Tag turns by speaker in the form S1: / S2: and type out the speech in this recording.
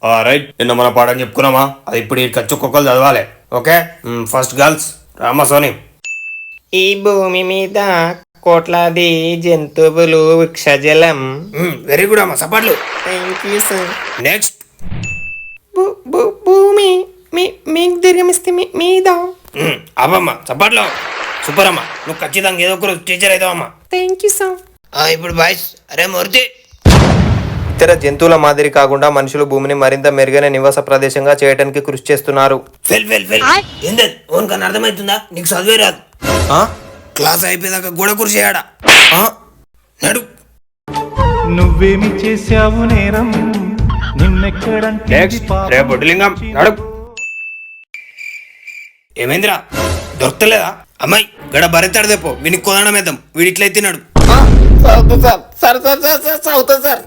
S1: Right, నిన్న మన పాఠం చెప్పుకున్నామా? అది ఇప్పుడు ఈ ఒక్కొక్కరు చదవాలి. ఓకే, ఫస్ట్ గర్ల్స్ రామసోని.
S2: ఈ భూమి మీద కోట్లాది జంతువులు వృక్షజలం.
S1: వెరీ గుడ్ అమ్మా, సపాట్లు.
S2: Thank you sir.
S1: నెక్స్ట్.
S2: భూమి మీకు దీర్ఘమిస్తే మీద.
S1: అవమ్మా సపాట్లు. సూపర్ అమ్మా, నువ్వు ఖచ్చితంగా ఏదో ఒకరు టీచర్ అవుతావమ్మా.
S2: Thank you sir.
S1: ఇప్పుడు బాయ్స్. అరే మూర్తి.
S2: ఇతర జంతువుల మాదిరి కాకుండా మనుషులు భూమిని మరింత మెరుగైన నివాస ప్రదేశంగా చేయడానికి కృషి చేస్తున్నారు.
S1: ఫెల్ ఏంటది? ఓన్ కన్నా అర్థమవుతుందా? నీకు చదివే రాదు. క్లాస్ అయిపోయేదాకా కూడా కృషి చేయడా? నడు.
S3: నువ్వేమి చేశావు నేరం, నిన్నెక్కడంటే
S1: రేపు లింగం నడు. ఏమైందిరా, దొరకలేదా? అమ్మాయి గడ భరితాడు దేపో, వీనికి కోదనమేద్దాం. వీడి ఇట్లయితే తిన్నాడు.
S2: సార్